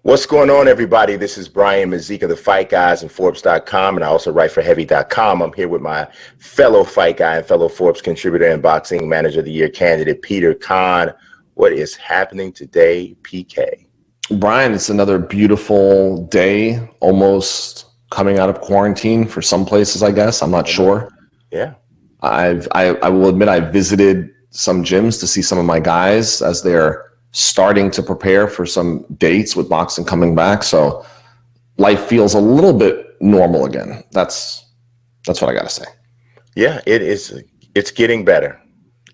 What's going on, everybody? This is Brian Mazique of the Fight Guys and Forbes.com, and I also write for Heavy.com. I'm here with my fellow Fight Guy and fellow Forbes contributor and Boxing Manager of the Year candidate, Peter Kahn. What is happening today, PK? Brian, it's another beautiful day, almost coming out of quarantine for some places, I guess. I'm not sure. Yeah. I will admit I visited some gyms to see some of my guys as they're starting to prepare for some dates with boxing coming back. So life feels a little bit normal again. That's what I got to say. Yeah, it is. It's getting better.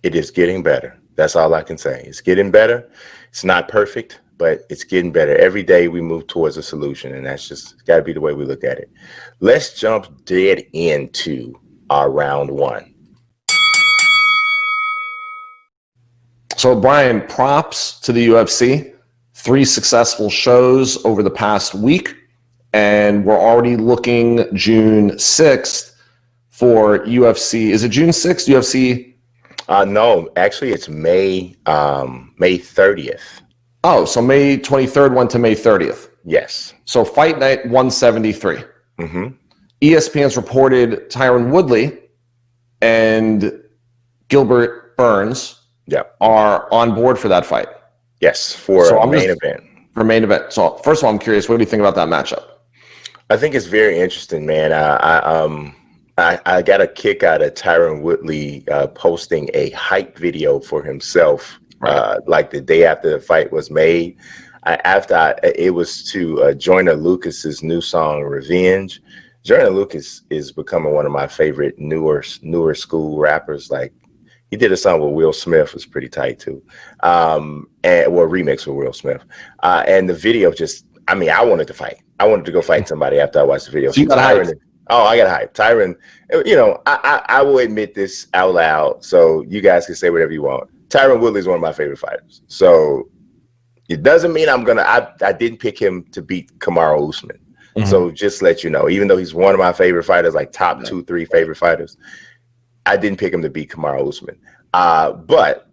It is getting better. That's all I can say. It's getting better. It's not perfect, but it's getting better. Every day we move towards a solution, and that's just got to be the way we look at it. Let's jump dead into our round one. So, Brian, props to the UFC. 3 successful shows over the past week, and we're already looking June 6th for UFC. Is it June 6th, UFC? No, actually, it's May 30th. Oh, so May 23rd went to May 30th. Yes. So Fight Night 173. Mm-hmm. ESPN's reported Tyron Woodley and Gilbert Burns are on board for that fight. Yes, for main event. For main event. So first of all, I'm curious, what do you think about that matchup? I think it's very interesting, man. I got a kick out of Tyron Woodley posting a hype video for himself, like the day after the fight was made. It was to Joyner Lucas's new song, Revenge. Joyner Lucas is becoming one of my favorite newer school rappers. Like, he did a song with Will Smith, was pretty tight too, and a remix with Will Smith. And the video I wanted to fight. I wanted to go fight somebody after I watched the video. So you got hyped. Oh, I got hyped. Tyron, I will admit this out loud, so you guys can say whatever you want. Tyron Woodley is one of my favorite fighters. So it doesn't mean I didn't pick him to beat Kamaru Usman. Mm-hmm. So just let you know, even though he's one of my favorite fighters, like top 2-3 favorite fighters, I didn't pick him to beat Kamaru Usman. But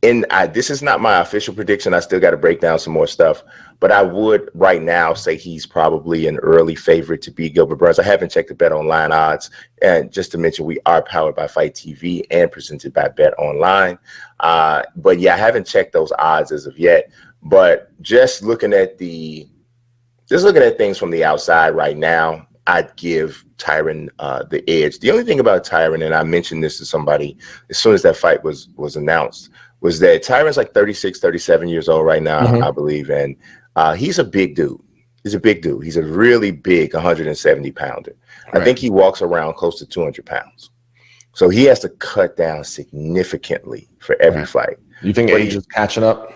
this is not my official prediction. I still got to break down some more stuff. But I would right now say he's probably an early favorite to beat Gilbert Burns. I haven't checked the Bet Online odds. And just to mention, we are powered by Fight TV and presented by Bet Online. But yeah, I haven't checked those odds as of yet. But just looking at things from the outside right now, I'd give Tyron the edge. The only thing about Tyron, and I mentioned this to somebody as soon as that fight was announced, was that Tyron's like 36, 37 years old right now, I believe. And he's a big dude. He's a big dude. He's a really big 170 pounder. Right. I think he walks around close to 200 pounds. So he has to cut down significantly for every fight. You think age is catching up?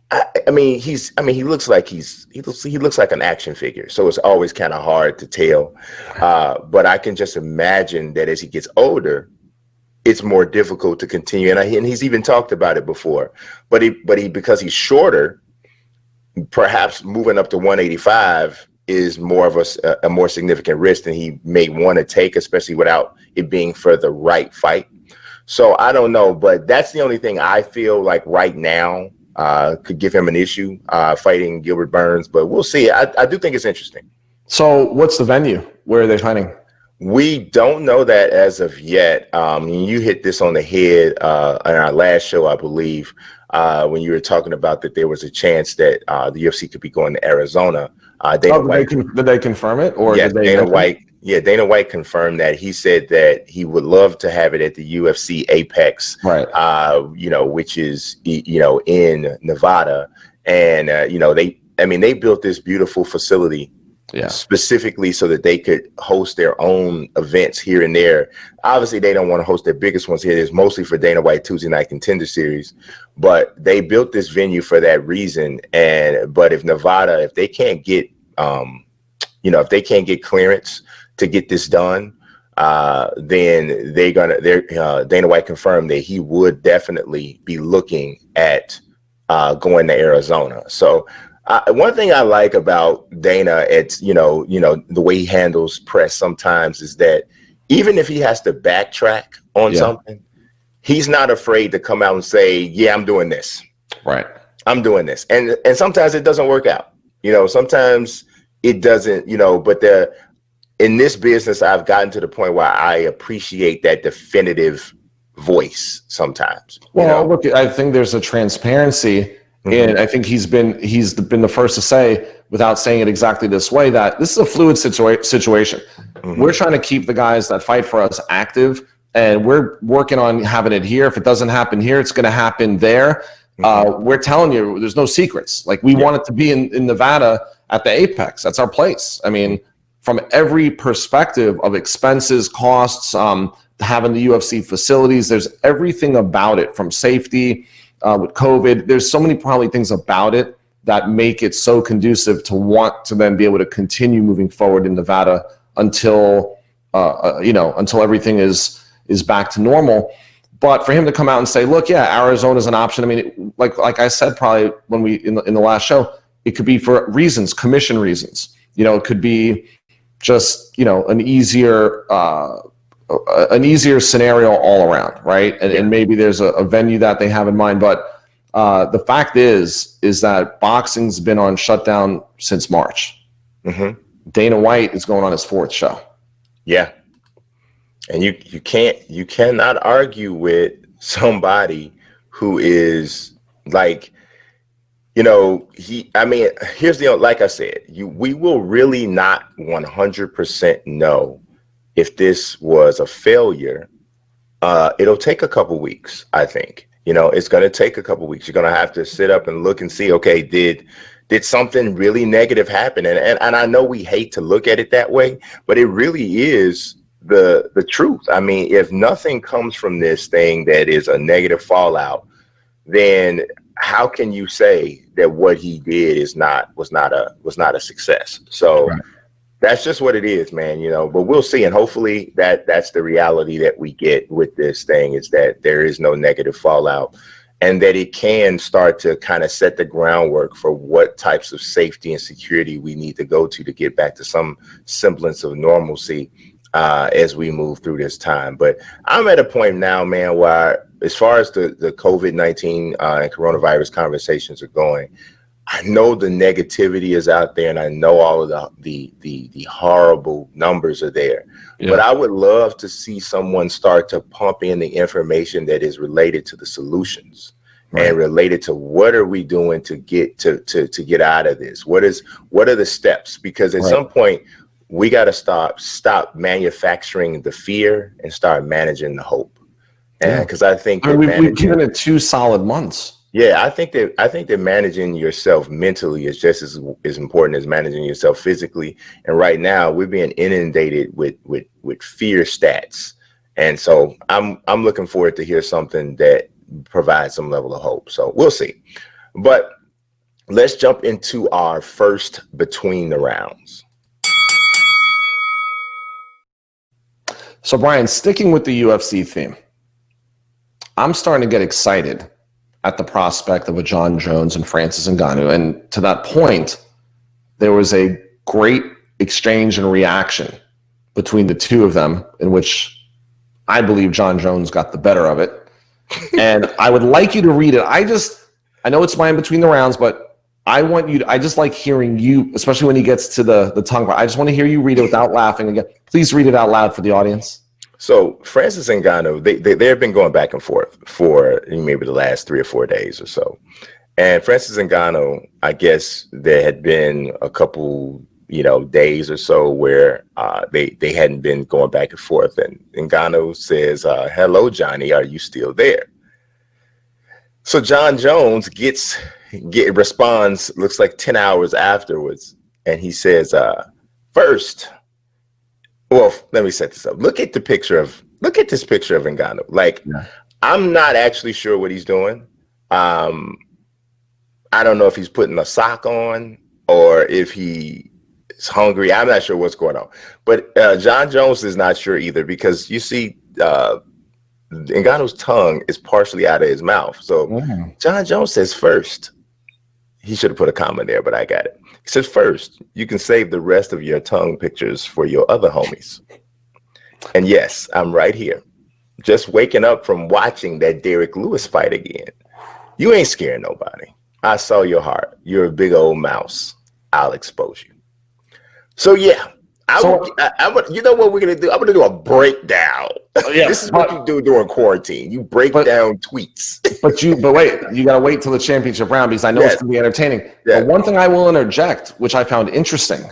He looks like he looks like an action figure, so it's always kind of hard to tell. But I can just imagine that as he gets older, it's more difficult to continue. And he's even talked about it before. But because he's shorter, perhaps moving up to 185 is more of a more significant risk than he may want to take, especially without it being for the right fight. So I don't know, but that's the only thing I feel like right now could give him an issue fighting Gilbert Burns, but we'll see. I do think it's interesting. So what's the venue? Where are they fighting? We don't know that as of yet. You hit this on the head on our last show, I believe, when you were talking about that there was a chance that the UFC could be going to Arizona. Did they confirm it? Or yes, Dana White confirmed that. He said that he would love to have it at the UFC Apex, right? Which is in Nevada, and they built this beautiful facility, specifically so that they could host their own events here and there. Obviously, they don't want to host their biggest ones here. It's mostly for Dana White Tuesday Night Contender Series, but they built this venue for that reason. But if Nevada, if they can't get clearance to get this done, then Dana White confirmed that he would definitely be looking at going to Arizona. So one thing I like about Dana, it's the way he handles press sometimes, is that even if he has to backtrack on something, he's not afraid to come out and say, yeah, I'm doing this. Right. I'm doing this. And sometimes it doesn't work out. Sometimes it doesn't, but in this business, I've gotten to the point where I appreciate that definitive voice sometimes. Well, look, I think there's a transparency, and I think he's been the first to say, without saying it exactly this way, that this is a fluid situation. We're trying to keep the guys that fight for us active, and we're working on having it here. If it doesn't happen here, it's going to happen there. We're telling you, there's no secrets. Like, we want it to be in Nevada at the Apex. That's our place. I mean, from every perspective of expenses, costs, having the UFC facilities, there's everything about it, from safety with COVID. There's so many probably things about it that make it so conducive to want to then be able to continue moving forward in Nevada until until everything is back to normal. But for him to come out and say, look, yeah, Arizona is an option. I mean, like I said, probably when we in the last show, it could be for reasons, commission reasons. It could be just an easier scenario all around, right? And maybe there's a venue that they have in mind. But the fact is that boxing's been on shutdown since March. Dana White is going on his 4th show. Yeah. And you cannot argue with somebody who is like, here's like I said, we will really not 100% know if this was a failure. It'll take a couple weeks, I think. It's going to take a couple weeks. You're going to have to sit up and look and see, okay, did something really negative happen? And I know we hate to look at it that way, but it really is the truth. I mean, if nothing comes from this thing that is a negative fallout, then how can you say that what he did was not a success? So that's just what it is, man. But we'll see, and hopefully that's the reality that we get with this thing, is that there is no negative fallout, and that it can start to kind of set the groundwork for what types of safety and security we need to go to get back to some semblance of normalcy as we move through this time. But I'm at a point now, man, where as far as the COVID-19 and coronavirus conversations are going, I know the negativity is out there, and I know all of the horrible numbers are there. But I would love to see someone start to pump in the information that is related to the solutions and related to what are we doing to get to get out of this. What are the steps? Because at some point we got to stop manufacturing the fear and start managing the hope. And because I think we've given it 2 solid months. Yeah, I think that managing yourself mentally is just as important as managing yourself physically. And right now we're being inundated with fear stats. And so I'm looking forward to hear something that provides some level of hope. So we'll see. But let's jump into our first between the rounds. So Brian, sticking with the UFC theme, I'm starting to get excited at the prospect of a John Jones and Francis Ngannou. And to that point, there was a great exchange and reaction between the two of them, in which I believe John Jones got the better of it. And I would like you to read it. I know it's mine between the rounds, but I just like hearing you, especially when he gets to the tongue. I just want to hear you read it without laughing again. Please read it out loud for the audience. So Francis Ngannou, they've been going back and forth for maybe the last 3 or 4 days or so. And Francis Ngannou, I guess there had been a couple, days or so where they hadn't been going back and forth. And Ngannou says, "Hello, Johnny, are you still there?" So John Jones responds, looks like 10 hours afterwards, and he says, "First, well, let me set this up. Look at this picture of Ngannou. Like, I'm not actually sure what he's doing. I don't know if he's putting a sock on or if he is hungry. I'm not sure what's going on. But John Jones is not sure either, because you see Ngannou's tongue is partially out of his mouth. So John Jones says, first, he should have put a comma there, but I got it. He says, first, you can save the rest of your tongue pictures for your other homies. And yes, I'm right here, just waking up from watching that Derek Lewis fight again. You ain't scaring nobody. I saw your heart. You're a big old mouse. I'll expose you. So yeah, you know what we're gonna do? I'm gonna do a breakdown. Yeah, This is what you do during quarantine. You break down tweets. But wait, you gotta wait till the championship round because I know it's gonna be entertaining. Yeah. But one thing I will interject, which I found interesting,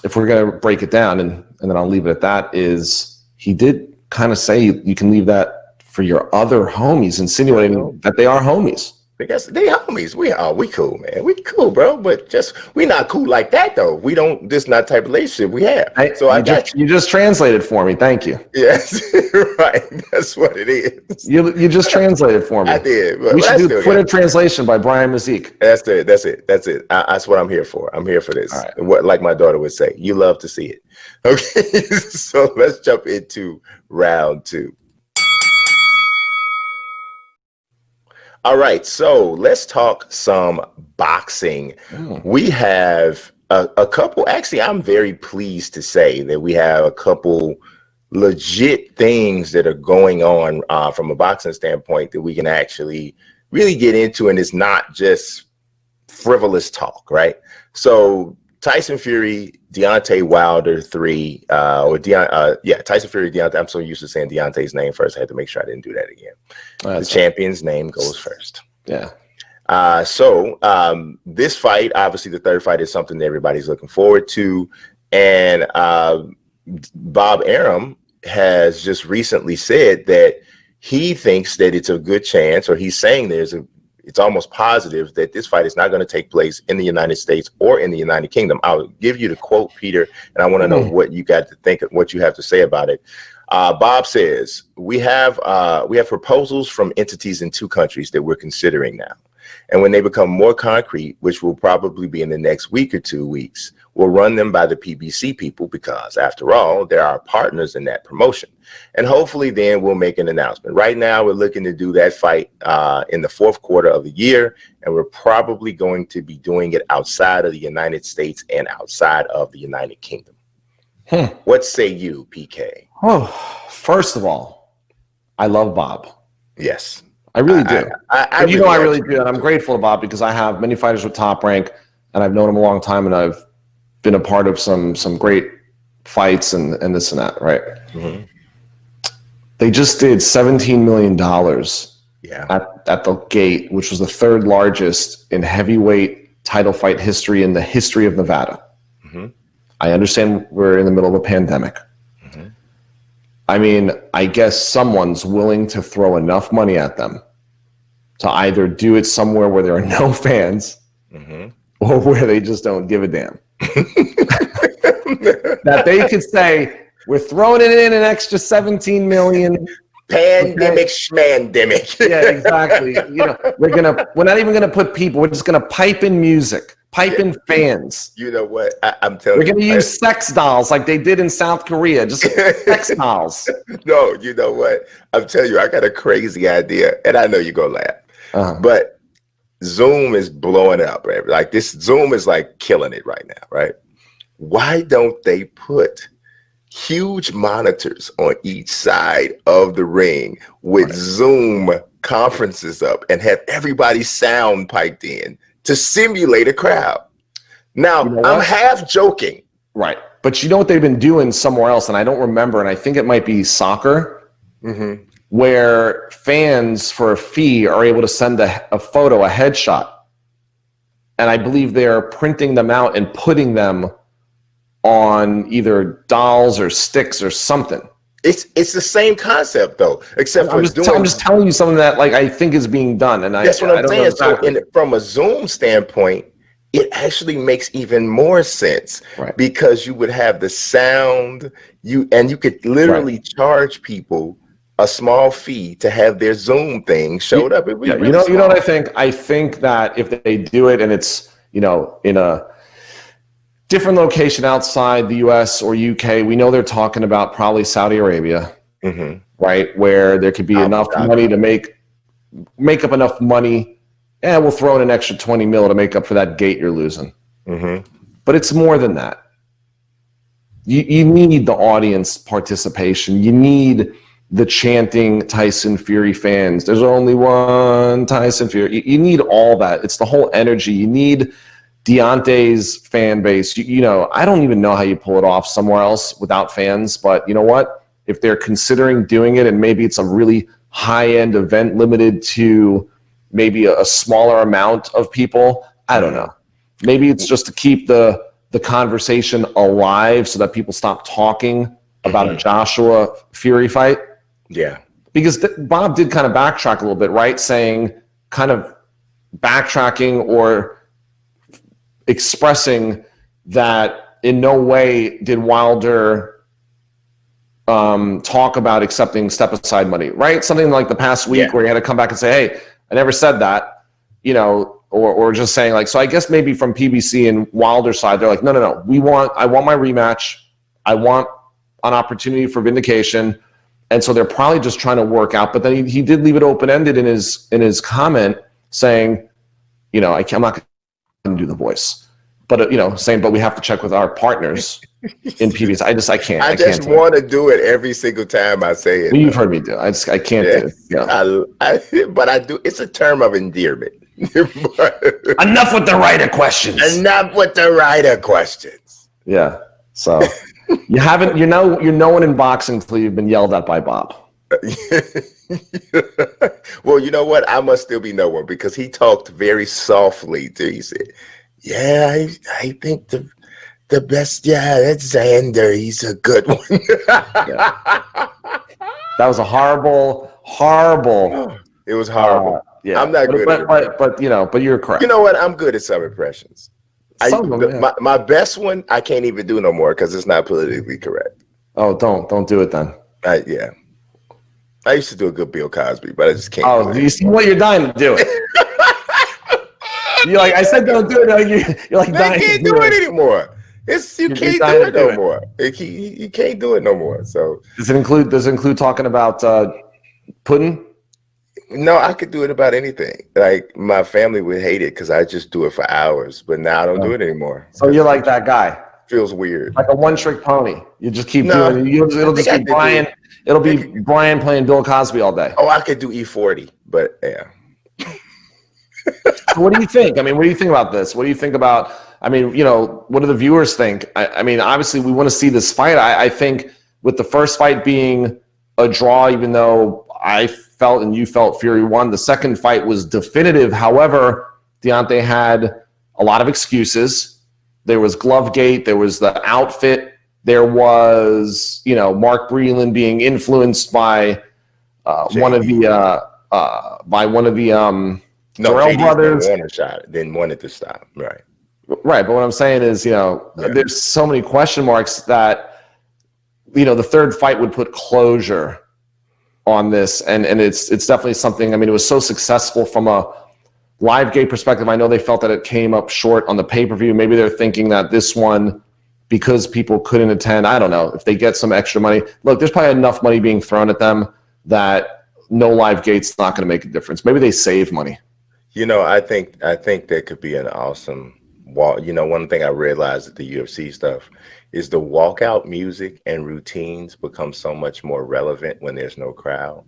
if we're gonna break it down, and then I'll leave it at that, is he did kind of say you can leave that for your other homies, insinuating that they are homies. Because they homies. We cool, man. We cool, bro. But we not cool like that though. We don't. This not the type of relationship we have. You just translated for me. Thank you. Yes, right. That's what it is. You just translated for me. I did. We should do Twitter translation by Brian Mazique. That's it. That's what I'm here for. I'm here for this. Right. What, like my daughter would say, you love to see it. Okay. So let's jump into round 2. All right, so let's talk some boxing. We have a couple. Actually, I'm very pleased to say that we have a couple legit things that are going on from a boxing standpoint that we can actually really get into, and it's not just frivolous talk, right? So Tyson Fury, Deontay Wilder 3, Tyson Fury, Deontay. I'm so used to saying Deontay's name first. I had to make sure I didn't do that again. The champion's name goes first. Yeah. So this fight, obviously the third fight, is something that everybody's looking forward to. And Bob Arum has just recently said that he thinks that it's a good chance, or he's saying it's almost positive that this fight is not going to take place in the United States or in the United Kingdom. I'll give you the quote, Peter, and I want to know what you got to think, what you have to say about it. Bob says, we have proposals from entities in 2 countries that we're considering now. And when they become more concrete, which will probably be in the next week or 2 weeks, we'll run them by the PBC people, because after all, they're our partners in that promotion. And hopefully then we'll make an announcement. Right now, we're looking to do that fight in the 4th quarter of the year. And we're probably going to be doing it outside of the United States and outside of the United Kingdom. What say you, PK? Oh, first of all, I love Bob. Yes. I really do. I really do. And I'm grateful to Bob because I have many fighters with Top Rank, and I've known him a long time, and I've been a part of some great fights and this and that, right? They just did $17 million at the gate, which was the 3rd largest in heavyweight title fight history in the history of Nevada. I understand we're in the middle of a pandemic. I mean, I guess someone's willing to throw enough money at them to either do it somewhere where there are no fans or where they just don't give a damn. That they could say, we're throwing it in an extra 17 million. Pandemic schmandemic. Yeah, exactly. We're not even gonna put people, we're just gonna pipe in music, pipe in fans. You know what? I'm telling you. We're gonna use sex dolls like they did in South Korea, just sex dolls. No, you know what? I'm telling you, I got a crazy idea, and I know you're gonna laugh. But Zoom is blowing up, right? Like Zoom is like killing it right now, right? Why don't they put huge monitors on each side of the ring with Zoom conferences up and have everybody's sound piped in to simulate a crowd? Now, I'm half joking. Right. But you know what they've been doing somewhere else, and I don't remember, and I think it might be soccer, where fans for a fee are able to send a photo, a headshot. And I believe they're printing them out and putting them on either dolls or sticks or something. It's the same concept though, except for I'm just telling you something that I think is being done, and that's what I'm saying. Exactly. So, from a Zoom standpoint, it actually makes even more sense because you would have the sound, you could literally charge people a small fee to have their Zoom thing showed up. You know what I think? I think that if they do it and it's in a different location outside the US or UK, we know they're talking about probably Saudi Arabia, right? Where there could be enough money to make up enough money. And we'll throw in an extra 20 mil to make up for that gate you're losing. But it's more than that. You need the audience participation. You need the chanting Tyson Fury fans. There's only one Tyson Fury. You need all that. It's the whole energy. You need Deontay's fan base, I don't even know how you pull it off somewhere else without fans, but you know what? If they're considering doing it, and maybe it's a really high-end event limited to maybe a smaller amount of people, I don't know. Maybe it's just to keep the conversation alive so that people stop talking about a Joshua Fury fight. Yeah. Because Bob did kind of backtrack a little bit, right? Saying kind of backtracking or expressing that in no way did Wilder talk about accepting step-aside money, right? Something like the past week where he had to come back and say, hey, I never said that, or just saying like, so I guess maybe from PBC and Wilder's side, they're like, no, I want my rematch. I want an opportunity for vindication. And so they're probably just trying to work out. But then he did leave it open-ended in his comment saying, I'm not going to do the voice. But, saying, but we have to check with our partners in PBS. I can't. I just want to do it every single time I say it. Well, you've heard me do it. I can't do it. But I do. It's a term of endearment. Enough with the writer questions. Enough with the writer questions. Yeah. So you're no one in boxing until you've been yelled at by Bob. Well, you know what? I must still be no one because he talked very softly too. He said, yeah, I think the best, that's Xander. He's a good one. That was a horrible. It was horrible. I'm not good at it. But you're correct. You know what? I'm good at some impressions. My best one, I can't even do no more because it's not politically correct. Oh, don't do it then. I used to do a good Bill Cosby, but I just can't. Oh, you see what you're dying to do it. You're like, I said don't do it. You're like, I can't do it anymore. You can't do it no more. You can't do it no more. So does it include talking about pudding? No, I could do it about anything. Like my family would hate it because I just do it for hours, but now I don't do it anymore. So you're like that guy. Feels weird. Like a one-trick pony. You just keep doing it. It'll just be Brian. It'll be Brian playing Bill Cosby all day. Oh, I could do E40, but yeah. So what do you think? I mean, what do you think about this? What do you think about, what do the viewers think? Obviously we want to see this fight. I think with the first fight being a draw, even though I felt and you felt Fury won, the second fight was definitive. However, Deontay had a lot of excuses. There was Glovegate. There was the outfit. There was, Mark Breland being influenced by one of the Terrell brothers. Didn't want it to stop. Right. Right. But what I'm saying is, there's so many question marks that, the third fight would put closure on this. And it's definitely something, it was so successful from a live gate perspective. I know they felt that it came up short on the pay-per-view. Maybe they're thinking that this one, because people couldn't attend, I don't know, if they get some extra money. Look, there's probably enough money being thrown at them that no live gate's not going to make a difference. Maybe they save money. I think that could be an awesome walk. One thing I realized at the UFC stuff is the walkout music and routines become so much more relevant when there's no crowd.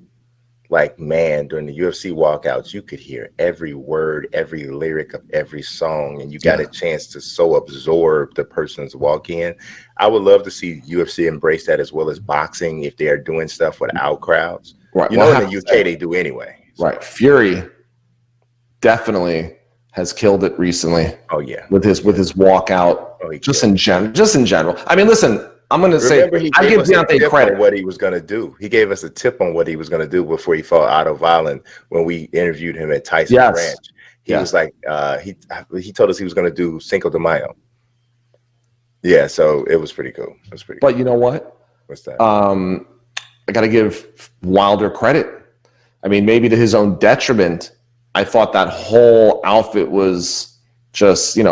Like, man, during the UFC walkouts, you could hear every word, every lyric of every song, and you got a chance to so absorb the person's walk-in. I would love to see UFC embrace that as well as boxing if they are doing stuff without crowds. Right. In the UK, they do anyway. So. Right. Fury definitely has killed it recently. Oh yeah, with his walkout, just in general. Listen, I'm going to say I give Deontay credit. What he was going to do. He gave us a tip on what he was going to do before he fought Otto Wallin when we interviewed him at Tyson Ranch. He was like, he told us he was going to do Cinco de Mayo. Yeah, so it was pretty cool. But you know what? What's that? I got to give Wilder credit. Maybe to his own detriment. I thought that whole outfit was just, it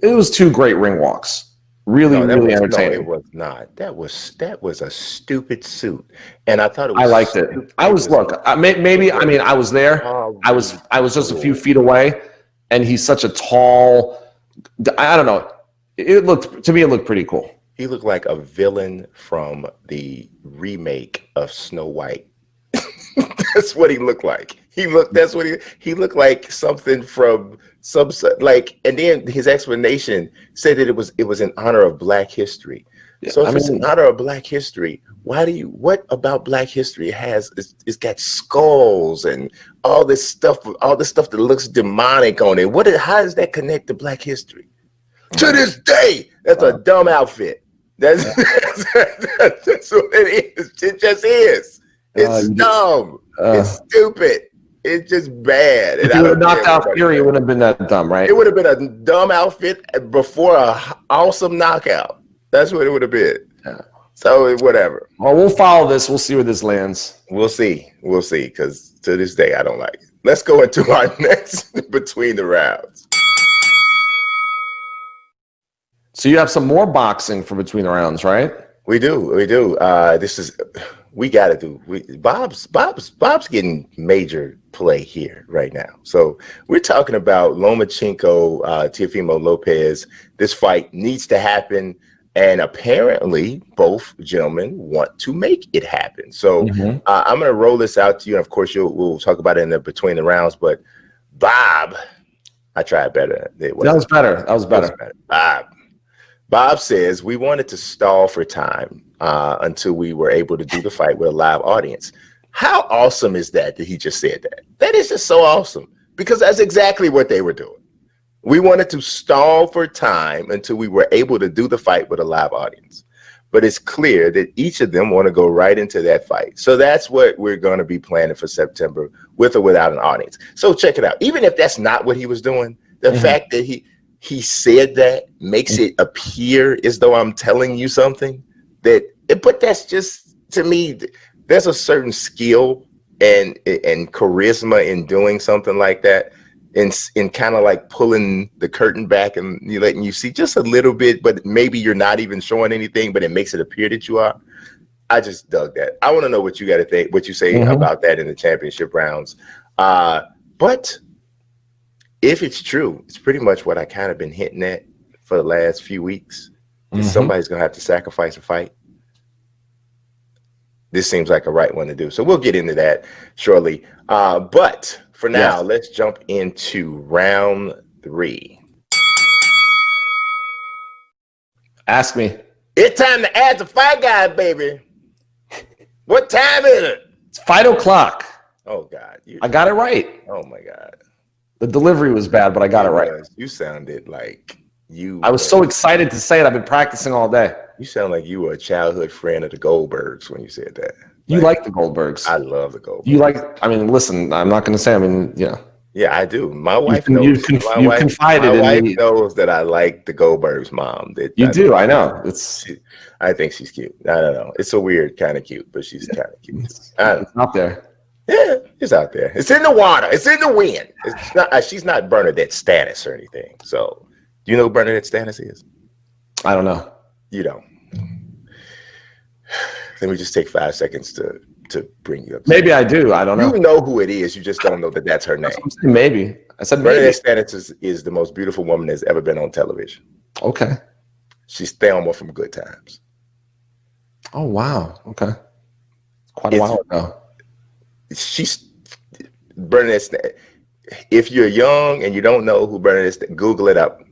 was two great ring walks. Really entertaining. No, it was not. That was a stupid suit, and I thought it was. I liked it. I was I was there. I was just a few feet away, and he's such a tall. I don't know. It looked pretty cool. He looked like a villain from the remake of Snow White. That's what he looked like. He looked like something from some like, and then his explanation said that it was in honor of Black history. Yeah, So if it's in honor of Black history, what about Black history it's got skulls and all this stuff that looks demonic on it? How does that connect to Black history? To this day, that's a dumb outfit. That's what it is. It just is. It's dumb. It's stupid. It's just bad. If you would have knocked out Fury, it wouldn't have been that dumb, right? It would have been a dumb outfit before a awesome knockout. That's what it would have been. Yeah. So whatever. Well, we'll follow this. We'll see where this lands. We'll see. Because to this day, I don't like it. Let's go into our next Between the Rounds. So you have some more boxing for Between the Rounds, right? We do. We got to do. Bob's getting major play here right now. So we're talking about Lomachenko, Teofimo Lopez. This fight needs to happen, and apparently both gentlemen want to make it happen. So I'm going to roll this out to you, and of course we'll talk about it in the Between the Rounds. But Bob, I tried better. That was better. Bob says we wanted to stall for time until we were able to do the fight with a live audience. How awesome is that he just said that? That is just so awesome, because that's exactly what they were doing. We wanted to stall for time until we were able to do the fight with a live audience. But it's clear that each of them want to go right into that fight. So that's what we're going to be planning for September, with or without an audience. So check it out. Even if that's not what he was doing, the fact that he said that makes it appear as though I'm telling you something but that's just, to me, there's a certain skill and charisma in doing something like that, in kind of like pulling the curtain back and letting you see just a little bit, but maybe you're not even showing anything, but it makes it appear that you are. I just dug that. I want to know what you got to think, what you say about that in the championship rounds. But if it's true, it's pretty much what I kind of been hinting at for the last few weeks. Somebody's going to have to sacrifice a fight. This seems like a right one to do. So we'll get into that shortly. But for now, let's jump into round 3. Ask me. It's time to add the Fight Guy, baby. What time is it? It's 5 o'clock. Oh, God. I got it right. Oh, my God. The delivery was bad, but I got it right. You sounded like I was so excited to say it. I've been practicing all day. You sound like you were a childhood friend of the Goldbergs when you said that. You like the Goldbergs. I love the Goldbergs. Listen, I'm not going to say, Yeah, I do. My wife knows. My wife knows that I like the Goldbergs' mom. I know. I think she's cute. I don't know. It's a weird kind of cute, but she's kind of cute. It's out there. Yeah, it's out there. It's in the water. It's in the wind. It's not. She's not Bernadette Stannis or anything. So, do you know who Bernadette Stannis is? I don't know. You don't. Let me just take 5 seconds to bring you up. Maybe I do. I don't know. You know who it is. You just don't know that that's her name. Maybe. I said maybe. Bernadette Stannis is the most beautiful woman that's ever been on television. Okay. She's Thelma from Good Times. Oh, wow. Okay. Quite a while ago. She's Bernadette. If you're young and you don't know who Bernadette, Google it up.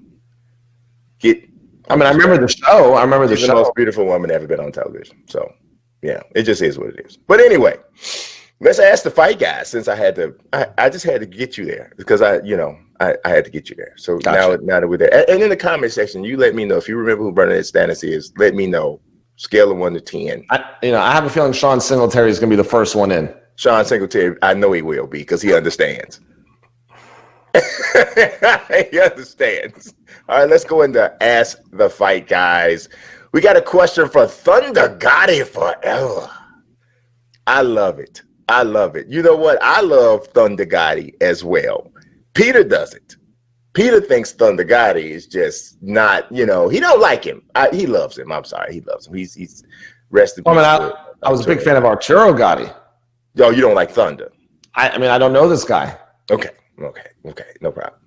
I remember the show. She's the most beautiful woman ever been on television. So, yeah, it just is what it is. But anyway, let's ask the Fight Guy, since I just had to get you there, because I had to get you there. So gotcha. now that we're there, and in the comment section, you let me know if you remember who Bernadette Stannis is. Let me know. Scale of 1 to 10. I have a feeling Sean Singletary is going to be the first one in. Sean Singletary, I know he will be, because he understands. He understands. All right, let's go into Ask the Fight Guys. We got a question for Thunder Gotti Forever. I love it. You know what? I love Thunder Gotti as well. Peter doesn't. Peter thinks Thunder Gotti is just not, he don't like him. He loves him. I'm sorry. He loves him. He's rested. I was a big fan of Arturo Gotti. Yo, you don't like Thunder? I don't know this guy. Okay. No problem.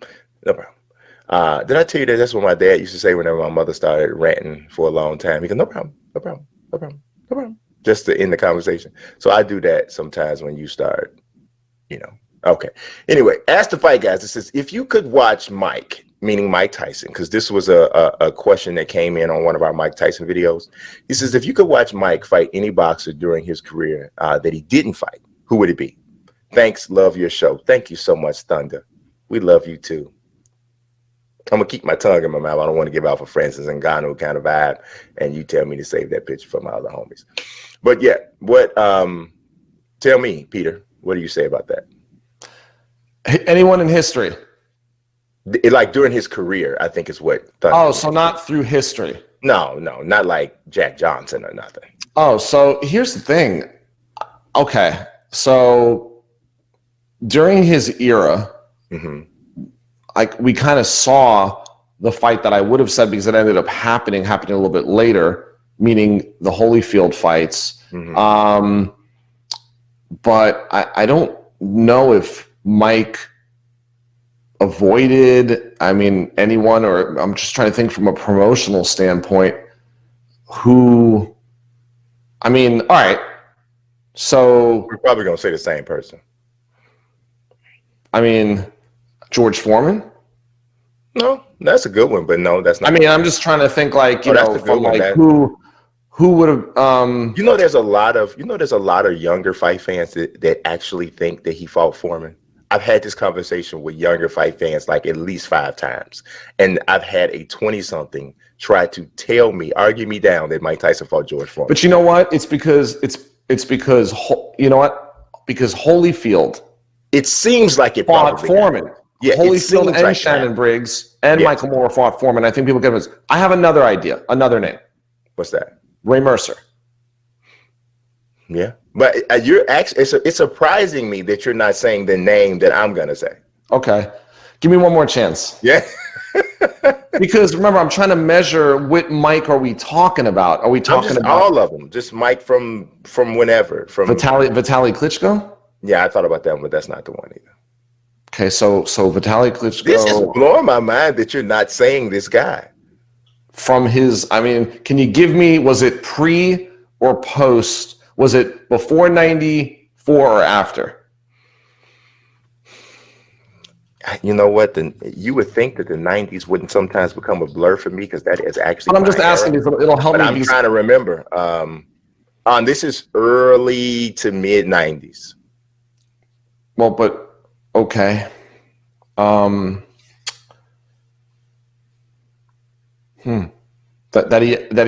Did I tell you that that's what my dad used to say whenever my mother started ranting for a long time? He goes, no problem. just to end the conversation. So I do that sometimes when you start, Okay. Anyway, ask the fight guys. It says, if you could watch Mike, meaning Mike Tyson, because this was a question that came in on one of our Mike Tyson videos. He says, if you could watch Mike fight any boxer during his career that he didn't fight, who would it be? Thanks. Love your show. Thank you so much, Thunder. We love you too. I'm going to keep my tongue in my mouth. I don't want to give off a Francis Ngannou kind of vibe. And you tell me to save that picture for my other homies. But yeah, tell me, Peter, what do you say about that? Anyone in history? Like during his career, I think is what. Oh, so not through history. No, not like Jack Johnson or nothing. Oh, so here's the thing. Okay, so during his era, we kind of saw the fight that I would have said, because it ended up happening a little bit later, meaning the Holyfield fights. But I don't know if Mike avoided, anyone, or I'm just trying to think from a promotional standpoint all right. So we're probably going to say the same person. George Foreman? No, that's a good one, but no, that's not. I'm just trying to think who would have there's a lot of younger fight fans that actually think that he fought Foreman. I've had this conversation with younger fight fans like at least 5 times, and I've had a 20-something try to argue me down that Mike Tyson fought George Foreman. But you know what? It's because Holyfield. It seems like it fought Foreman. Yeah, Holyfield and like Shannon Briggs and Michael Moore fought Foreman. I think people get this. I have another idea, another name. What's that? Ray Mercer. Yeah, but you're actually it's surprising me that you're not saying the name that I'm gonna say. Okay, give me one more chance. Yeah, because remember, I'm trying to measure what Mike are we talking about? Are we talking about all of them? Just Mike from whenever? From Vitaly Klitschko? Yeah, I thought about that one, but that's not the one either. Okay, so Vitaly Klitschko. This is blowing my mind that you're not saying this guy. From his, can you give me? Was it pre or post? Was it before 94 or after? You know what? You would think that the 90s wouldn't sometimes become a blur for me, because that is actually. But I'm just asking. It'll help me. I'm trying to remember. This is early to mid 90s. Well, but okay. That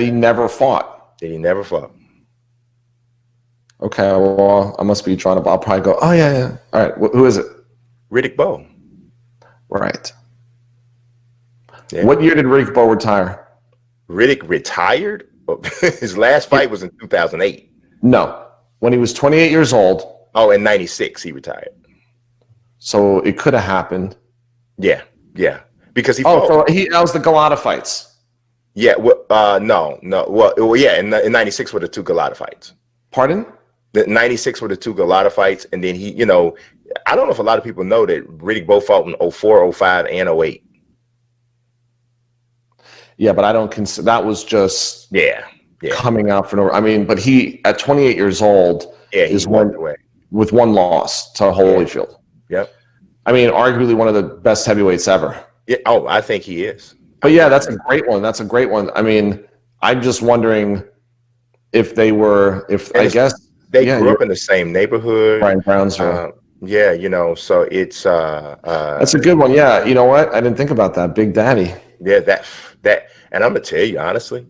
he never fought. That he never fought. Okay, well, I must be drawing up. I'll probably go, oh, yeah. All right, who is it? Riddick Bowe. Right. Yeah. What year did Riddick Bowe retire? Riddick retired? His last fight was in 2008. No, when he was 28 years old. Oh, in 96 he retired. So it could have happened. Yeah, because he fought. So that was the Galata fights. Yeah, no. Well, yeah, in 96 were the 2 Galata fights. Pardon? The 96 were the 2 Galata fights, and then he, I don't know if a lot of people know that Riddick Bowe fought in 04, 05, and 08. Yeah, but I don't consider that was just coming out for no. But he at 28 years old is with 1 loss to Holyfield. Yep. Arguably one of the best heavyweights ever. Yeah. Oh, I think he is. But yeah, that's a great one. I'm just wondering if they were, I guess they grew up in the same neighborhood, Brian Brownsville. So it's that's a good one. Yeah, you know what? I didn't think about that. Big Daddy. Yeah, that, and I'm gonna tell you honestly,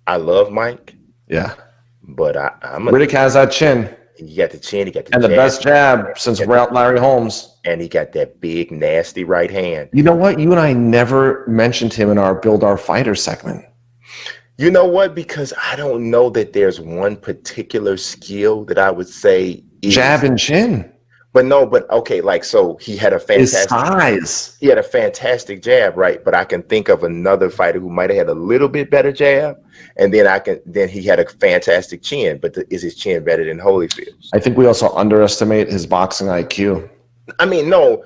I love Mike. Yeah, but Riddick has that chin. He got the chin. He got the best jab since Larry Holmes. And he got that big nasty right hand. You know what? You and I never mentioned him in our Build Our Fighter segment. You know what? Because I don't know that there's one particular skill that I would say is jab and chin. But okay, so he had a fantastic his size. He had a fantastic jab, right? But I can think of another fighter who might have had a little bit better jab, and then he had a fantastic chin. But is his chin better than Holyfield's? I think we also underestimate his boxing IQ. No,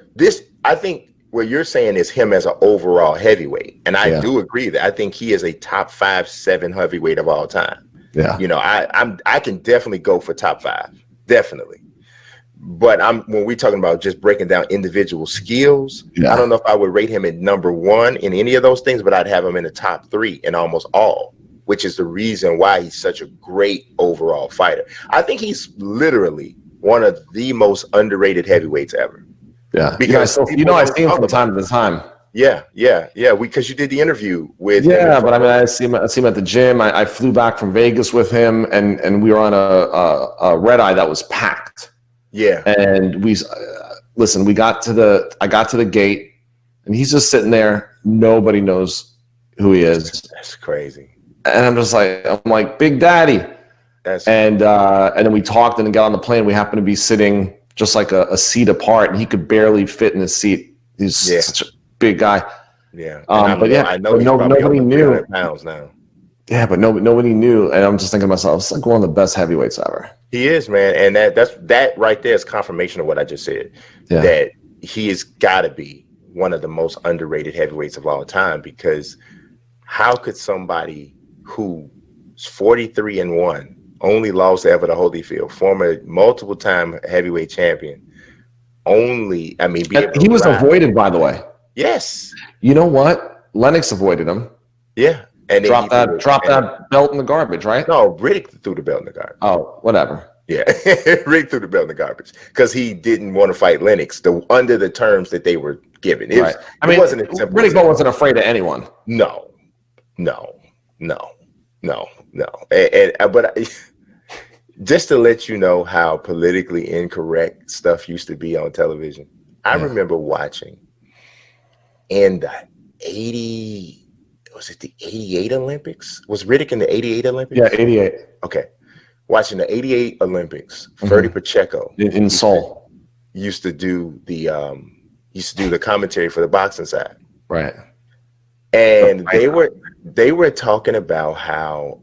I think what you're saying is him as an overall heavyweight, and I do agree that I think he is a top 5, 7 heavyweight of all time. Yeah. You know, I can definitely go for top 5, definitely. But when we're talking about just breaking down individual skills, I don't know if I would rate him at number 1 in any of those things, but I'd have him in the top 3 in almost all, which is the reason why he's such a great overall fighter. I think he's literally one of the most underrated heavyweights ever. Yeah, because I see him from time to time. Yeah. Because you did the interview with him. Yeah, but I mean, I see him at the gym. I flew back from Vegas with him, and we were on a red eye that was packed. Yeah, and I got to the gate, and he's just sitting there. Nobody knows who he is. That's crazy. And I'm like, Big Daddy. And then we talked and got on the plane. We happened to be sitting just like a seat apart, and he could barely fit in his seat. He's such a big guy. Yeah. I know nobody knew. Pounds now. Yeah, but nobody knew. And I'm just thinking to myself, it's like one of the best heavyweights ever. He is, man. And that right there is confirmation of what I just said. Yeah. That he has got to be one of the most underrated heavyweights of all time, because how could somebody who's 43-1, only lost ever to Holyfield, former multiple time heavyweight champion, he was avoided, by the way. Yes. You know what? Lennox avoided him. Yeah. And drop that belt in the garbage, right? No, Riddick threw the belt in the garbage. Oh, whatever. Yeah, Riddick threw the belt in the garbage because he didn't want to fight Lennox under the terms that they were given. Riddick wasn't afraid of anyone. No. But just to let you know how politically incorrect stuff used to be on television, I remember watching in the 88 Olympics? Was Riddick in the 88 Olympics? Yeah, 88. Okay. Watching the 88 Olympics, Ferdy Pacheco in Seoul used to do the commentary for the boxing side. Right. And they were talking about how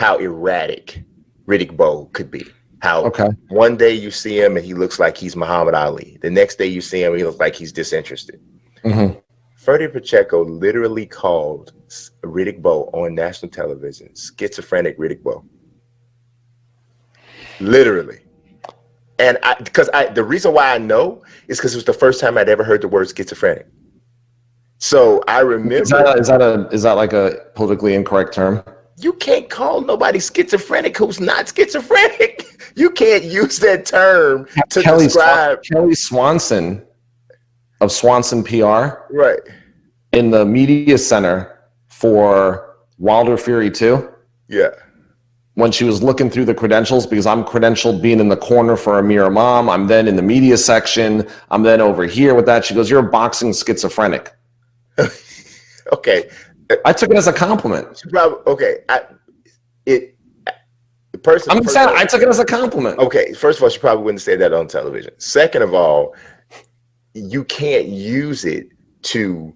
erratic Riddick Bowe could be. How one day you see him and he looks like he's Muhammad Ali. The next day you see him, he looks like he's disinterested. Mm-hmm. Ferdy Pacheco literally called Riddick Bowe on national television schizophrenic Riddick Bowe. Literally. And the reason why I know is because it was the first time I'd ever heard the word schizophrenic. So I remember. Is that like a politically incorrect term? You can't call nobody schizophrenic who's not schizophrenic. You can't use that term to describe. Kelly Swanson of Swanson PR. Right. In the media center for Wilder Fury 2. Yeah. When she was looking through the credentials, because I'm credentialed being in the corner for Amir Imam, I'm then in the media section, I'm then over here with that. She goes, "You're a boxing schizophrenic." Okay. I took it as a compliment. I took it as a compliment. Okay, first of all, she probably wouldn't say that on television. Second of all, you can't use it to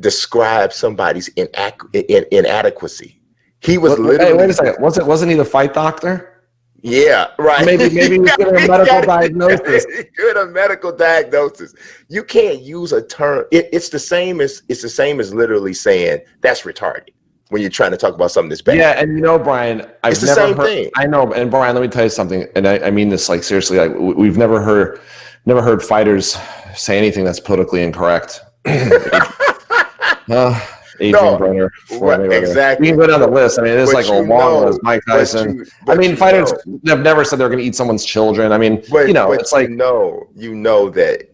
describe somebody's inadequacy. He was literally. Hey, wait a second. Wasn't he the fight doctor? Yeah, right. Maybe he was getting a medical diagnosis. Good, a medical diagnosis. You can't use a term. It's the same as literally saying that's retarded when you're trying to talk about something that's bad. Yeah, and Brian, it's the same thing. I know, and Brian, let me tell you something, and I mean this like seriously. Like we've never heard fighters say anything that's politically incorrect. Adrian Brenner. Exactly. We can go down the list. I mean, it's like a long list. Mike Tyson. Fighters have never said they're going to eat someone's children. I mean, it's like that,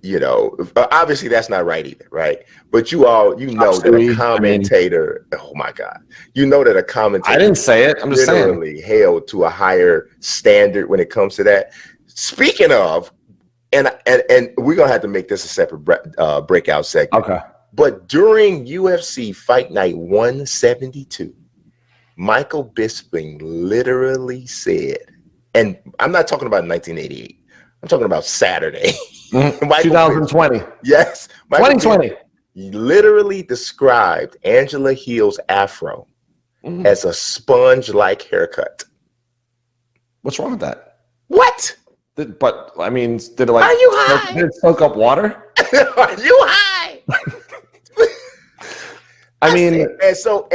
obviously that's not right either, right? But that a commentator, oh my God, that a commentator. I didn't say it. I'm just saying. Held to a higher standard when it comes to that. Speaking of, and we're going to have to make this a separate breakout segment. Okay. But during UFC Fight Night 172, Michael Bisping literally said, and I'm not talking about 1988. I'm talking about Saturday. 2020. Yes. 2020. He literally described Angela Hill's afro as a sponge-like haircut. What's wrong with that? What? Did it like? Are you high? Did it soak up water? Are you high? And so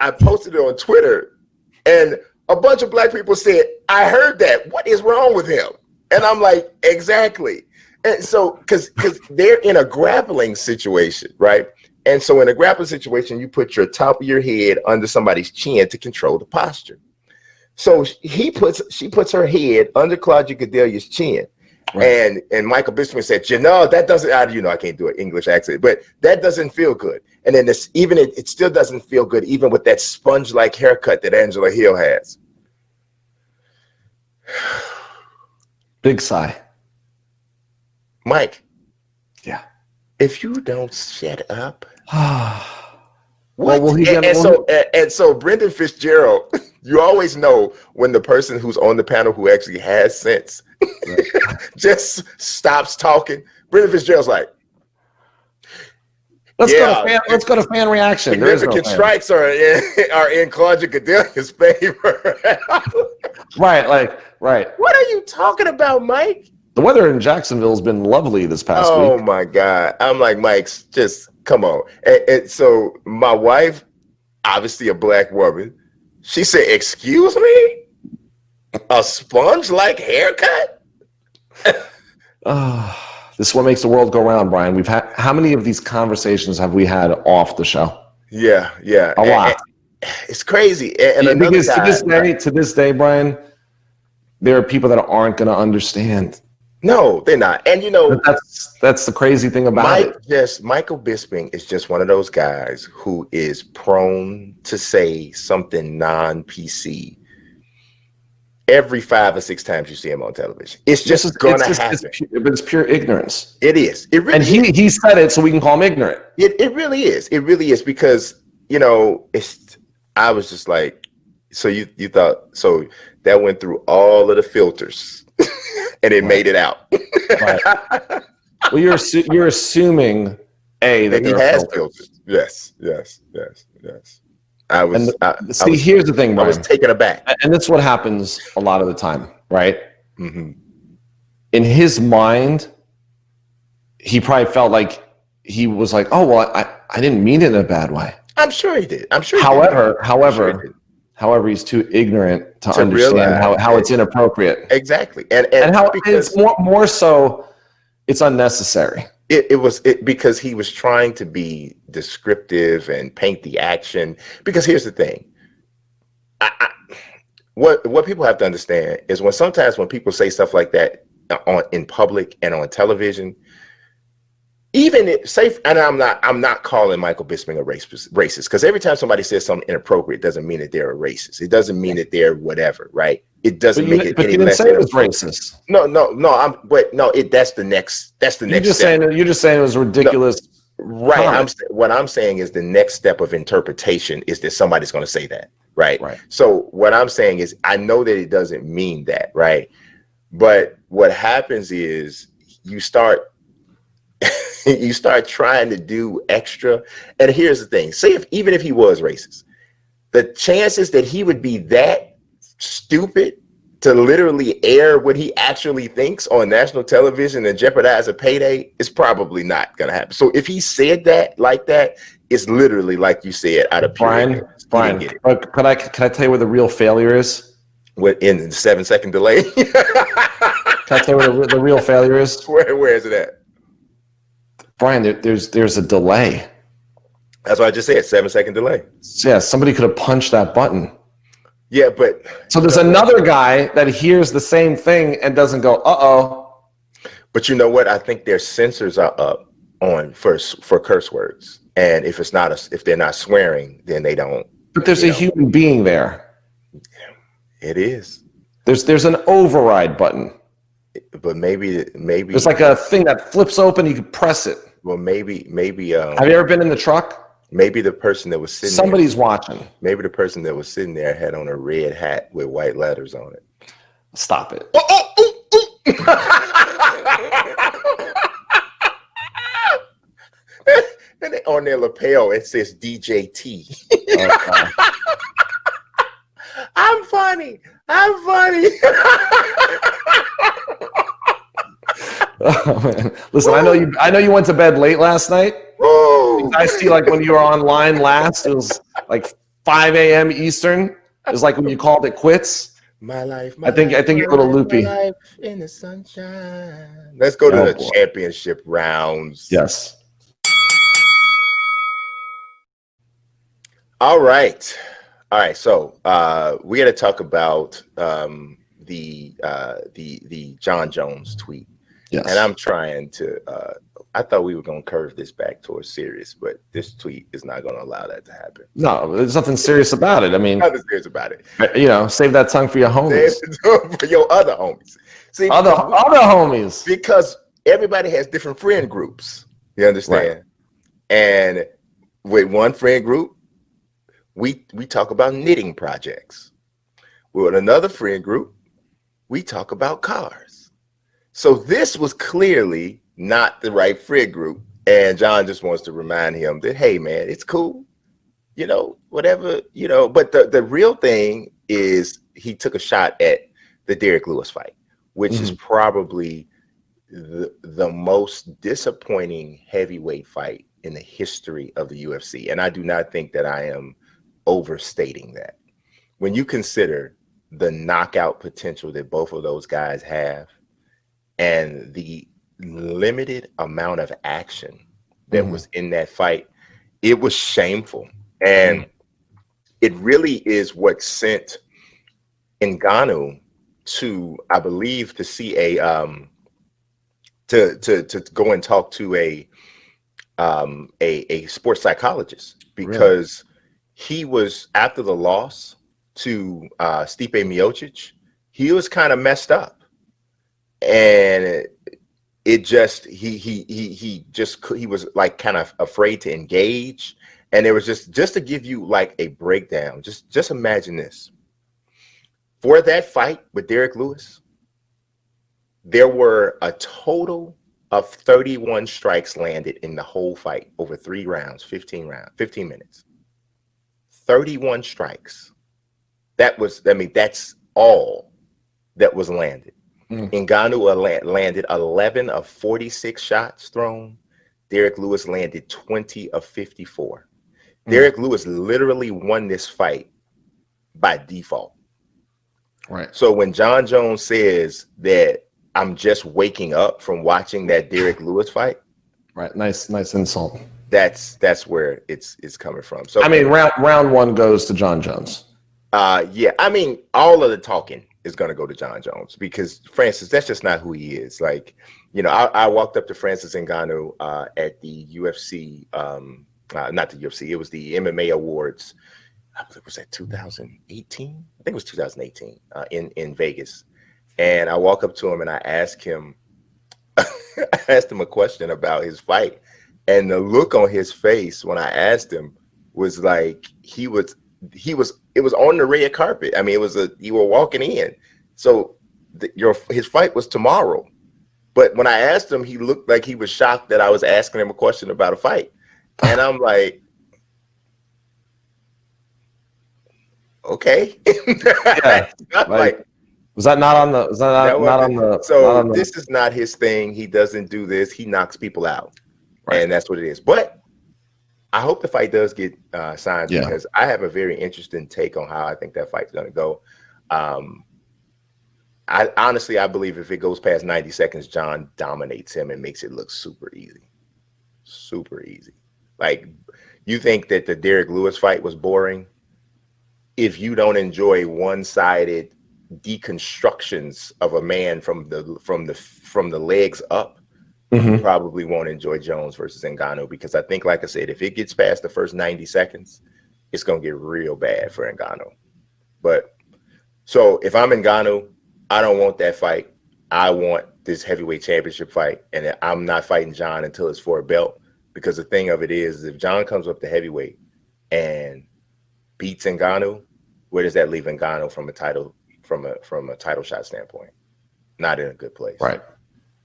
I posted it on Twitter, and a bunch of black people said, I heard that. What is wrong with him? And I'm like, exactly. And so, because they're in a grappling situation, right? And so in a grappling situation, you put your top of your head under somebody's chin to control the posture. So she puts her head under Claudia Gadelia's chin. Right. And Michael Bisping said, that doesn't, I can't do an English accent, but that doesn't feel good. And then it still doesn't feel good, even with that sponge-like haircut that Angela Hill has. Big sigh. Mike. Yeah. If you don't shut up. What? So Brendan Fitzgerald, you always know when the person who's on the panel who actually has sense just stops talking. Brendan Fitzgerald's like, let's go to fan reaction. Significant strikes are in Claudia Gadelia's favor. Right. What are you talking about, Mike? The weather in Jacksonville has been lovely this past week. Oh my God. I'm like, Mike, just come on. And so my wife, obviously a black woman, she said, excuse me? A sponge-like haircut? This is what makes the world go round, Brian. We've had, how many of these conversations have we had off the show? Yeah. A lot. It's crazy. And because to this day, Brian, there are people that aren't going to understand. No, they're not. And that's the crazy thing about it. Michael Bisping is just one of those guys who is prone to say something non-PC every 5 or 6 times you see him on television. It's just going to happen. It's pure ignorance. It is. It really and he said it so we can call him ignorant. It really is. It really is because, I was just like, so you thought, so that went through all of the filters and it made it out. Right. Well, you're assuming that he has filters. Yes. Here's the thing, Brian. I was taken aback. And that's what happens a lot of the time, right? Mm-hmm. In his mind, he probably felt like he was like, oh, well, I didn't mean it in a bad way. I'm sure he did. However, he's too ignorant to understand how it's inappropriate. Exactly. And how it's more so it's unnecessary. It was because he was trying to be descriptive and paint the action. Because here's the thing. What people have to understand is sometimes when people say stuff like that in public and on television, and I'm not calling Michael Bisping a racist, because every time somebody says something inappropriate doesn't mean that they're a racist. It doesn't mean that they're whatever, right? It doesn't make it any less. But you didn't say it was racist. No. That's the next step. You're just saying it was ridiculous. No, right. What I'm saying is the next step of interpretation is that somebody's going to say that, right? Right. So what I'm saying is I know that it doesn't mean that, right? But what happens is you start trying to do extra. And here's the thing. Even if he was racist, the chances that he would be that stupid to literally air what he actually thinks on national television and jeopardize a payday is probably not going to happen. So if he said that like that, it's literally like you said, out of pure ignorance. Brian, can I tell you where the real failure is? What, in the 7-second delay? Can I tell you where the real failure is? Where is it at? Brian, there's a delay. That's what I just said, 7-second delay. Yeah, somebody could have punched that button. Yeah, but... So there's another guy that hears the same thing and doesn't go, uh-oh. But you know what? I think their censors are up on for curse words. And if they're not swearing, then they don't. But there's a human being there. It is. There's an override button. But maybe there's like a thing that flips open. You can press it. Well, maybe. Have you ever been in the truck? Maybe the person that was sitting. Somebody's watching. Maybe the person that was sitting there had on a red hat with white letters on it. Stop it. And on their lapel it says DJT. Okay. I'm funny. Oh, man. Listen, I know you went to bed late last night. Ooh. I see, like, when you were online last, it was like 5 a.m. Eastern is like when you called it quits. My life, I think you're a little loopy. my life in the sunshine. Let's go to the championship rounds. Yes. All right. So we got to talk about the John Jones tweet. Yes. And I'm trying to. I thought we were going to curve this back towards serious, but this tweet is not going to allow that to happen. No, there's nothing serious about it. I mean, nothing serious about it. Save that tongue for your homies. For your other homies. See, other homies. Because everybody has different friend groups. You understand? Right. And with one friend group, we talk about knitting projects. With another friend group, we talk about cars. So this was clearly not the right friend group. And John just wants to remind him that, hey, man, it's cool. Whatever, but the real thing is he took a shot at the Derek Lewis fight, which is probably the most disappointing heavyweight fight in the history of the UFC. And I do not think that I am overstating that. When you consider the knockout potential that both of those guys have and the limited amount of action that was in that fight, it was shameful. And it really is what sent Ngannou to, I believe, to see to go and talk to a sports psychologist, because he was, after the loss to Stipe Miocic, he was kind of messed up, and it just he was like kind of afraid to engage. And it was just to give you like a breakdown. Just imagine this. For that fight with Derek Lewis, there were a total of 31 strikes landed in the whole fight over 3 rounds, 15 minutes. 31 strikes. That's all that was landed. Ngannou landed 11 of 46 shots thrown. Derek Lewis landed 20 of 54. Derek Lewis literally won this fight by default. Right. So when John Jones says that I'm just waking up from watching that Derek Lewis fight, right? Nice insult. That's where it's coming from. So I mean, round one goes to John Jones. Yeah. I mean, all of the talking is going to go to John Jones, because Francis, that's just not who he is. Like, I walked up to Francis Ngannou at the UFC. Not the UFC, it was the MMA Awards. Was that 2018? I think it was 2018 in Vegas. And I walk up to him and I asked him, a question about his fight. And the look on his face when I asked him was like, it was on the red carpet. I mean, you were walking in. So his fight was tomorrow. But when I asked him, he looked like he was shocked that I was asking him a question about a fight. And I'm like, okay. Yeah, was that not on the? Was that not on the? So this is not his thing. He doesn't do this. He knocks people out, and that's what it is. But I hope the fight does get signed, because I have a very interesting take on how I think that fight's going to go. I honestly believe if it goes past 90 seconds, John dominates him and makes it look super easy. Super easy. Like, you think that the Derek Lewis fight was boring? If you don't enjoy one-sided deconstructions of a man from the legs up, you probably won't enjoy Jones versus Ngannou, because I think, like I said, if it gets past the first 90 seconds, it's going to get real bad for Ngannou. But so if I'm Ngannou, I don't want that fight. I want this heavyweight championship fight, and I'm not fighting John until it's for a belt. Because the thing of it is, if John comes up to heavyweight and beats Ngannou, where does that leave Ngannou from a title shot standpoint? Not in a good place. Right.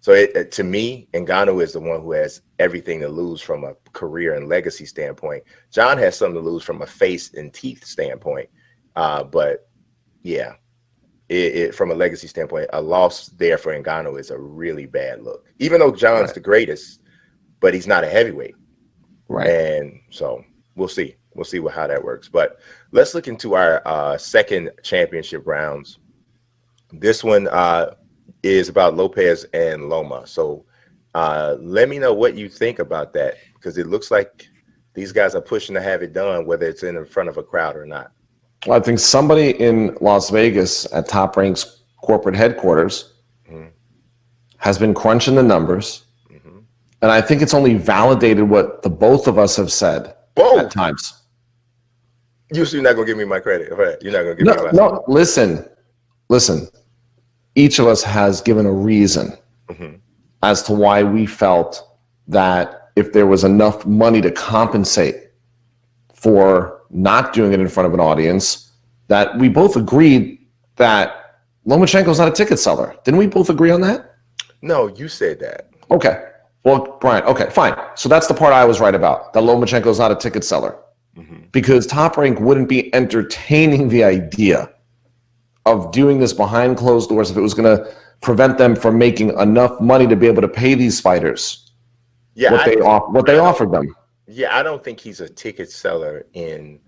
So to me, Ngannou is the one who has everything to lose from a career and legacy standpoint. John has something to lose from a face and teeth standpoint. But yeah, from a legacy standpoint, a loss there for Ngannou is a really bad look. Even though John's the greatest, but he's not a heavyweight. Right. And so we'll see. we'll see how that works. But let's look into our second championship rounds. This one is about Lopez and Loma. So let me know what you think about that, because it looks like these guys are pushing to have it done, whether it's in front of a crowd or not. Well, I think somebody in Las Vegas at Top Rank's corporate headquarters has been crunching the numbers. And I think it's only validated what the both of us have said at times. You're not going to give me my credit. Right? You're not going to give me my No, listen. Each of us has given a reason as to why we felt that if there was enough money to compensate for not doing it in front of an audience, that we both agreed that Lomachenko's not a ticket seller. Didn't we both agree on that? No, you said that. Okay. Well, Brian, okay, fine. So that's the part I was right about, that Lomachenko's not a ticket seller. Because Top Rank wouldn't be entertaining the idea of doing this behind closed doors if it was going to prevent them from making enough money to be able to pay these fighters what they offered them. Yeah, I don't think he's a ticket seller in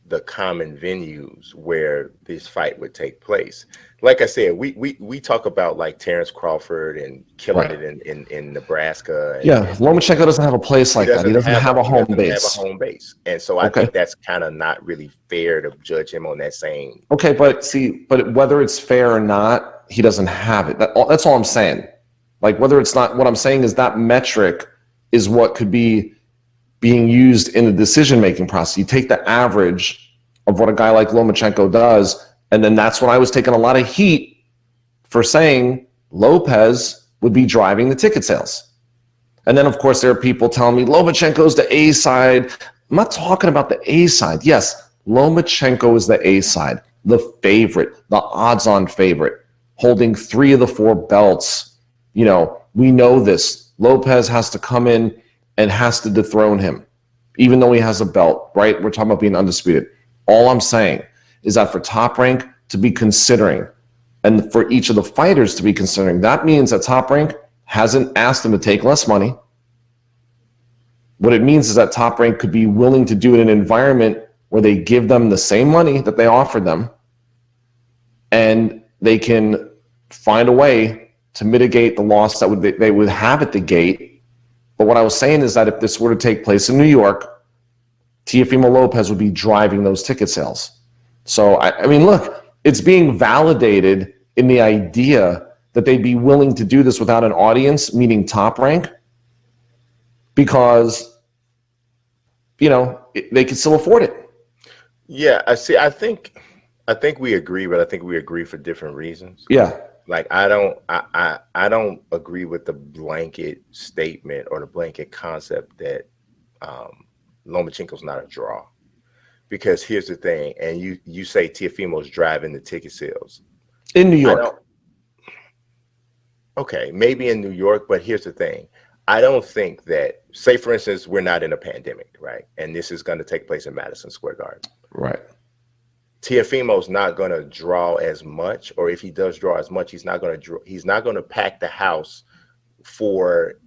the common venues where this fight would take place. Like I said, we talk about like Terrence Crawford and killing it in Nebraska. Lomachenko doesn't have a place like that. He doesn't have a home base. And so I think that's kind of not really fair to judge him on that same. Okay, but whether it's fair or not, he doesn't have it. That's all I'm saying. Like, whether it's not, what I'm saying is that metric is what could be being used in the decision-making process. You take the average of what a guy like Lomachenko does, and then that's when I was taking a lot of heat for saying Lopez would be driving the ticket sales. And then, of course, there are people telling me Lomachenko's the A side. I'm not talking about the A side. Yes, Lomachenko is the A side, the favorite, the odds-on favorite, holding 3 of the 4 belts. You know, we know this. Lopez has to come in and has to dethrone him, even though he has a belt, right? We're talking about being undisputed. All I'm saying is that for Top Rank to be considering, and for each of the fighters to be considering, that means that Top Rank hasn't asked them to take less money. What it means is that Top Rank could be willing to do it in an environment where they give them the same money that they offered them, and they can find a way to mitigate the loss that they would have at the gate. But what I was saying is that if this were to take place in New York, Teofimo Lopez would be driving those ticket sales. So, I mean, look, it's being validated in the idea that they'd be willing to do this without an audience, meaning Top Rank, because, you know, they can still afford it. Yeah, I see. I think we agree, but I think we agree for different reasons. Yeah. Like I don't agree with the blanket statement or the blanket concept that Lomachenko's not a draw. Because here's the thing, and you say Teofimo's driving the ticket sales. In New York. Okay, maybe in New York, but here's the thing. I don't think that, say for instance, we're not in a pandemic, right? And this is going to take place in Madison Square Garden. Right. Teofimo's not going to draw as much, or if he does draw as much, he's not going to pack the house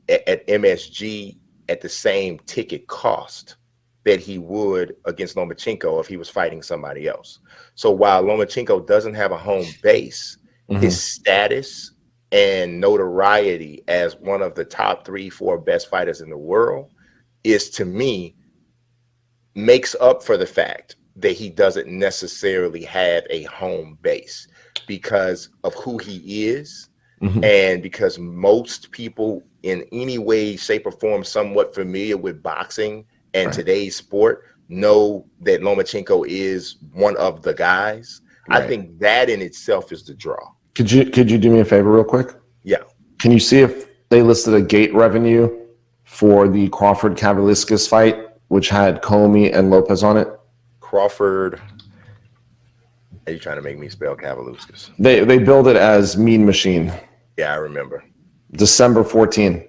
at MSG at the same ticket cost that he would against Lomachenko if he was fighting somebody else. So while Lomachenko doesn't have a home base, his status and notoriety as one of the top 3-4 best fighters in the world is, to me, makes up for the fact that he doesn't necessarily have a home base because of who he is, and because most people in any way, shape, or form somewhat familiar with boxing and today's sport know that Lomachenko is one of the guys. Right. I think that in itself is the draw. Could you do me a favor real quick? Yeah. Can you see if they listed a gate revenue for the Crawford Kavaliauskas fight, which had Comey and Lopez on it? Crawford. Are you trying to make me spell Kavaliauskas? They billed it as Mean Machine. Yeah, I remember. December 14.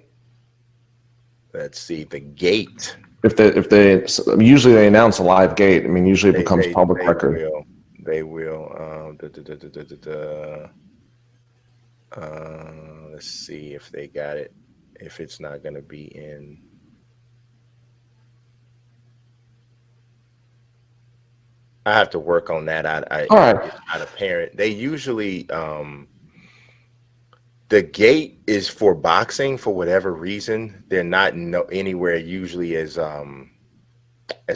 Let's see the gate. If they usually they announce a live gate. I mean, usually it becomes public record. They will. Let's see if they got it. If it's not going to be in. I have to work on that. All right. It's not apparent. They usually the gate is for boxing for whatever reason. They're not anywhere usually as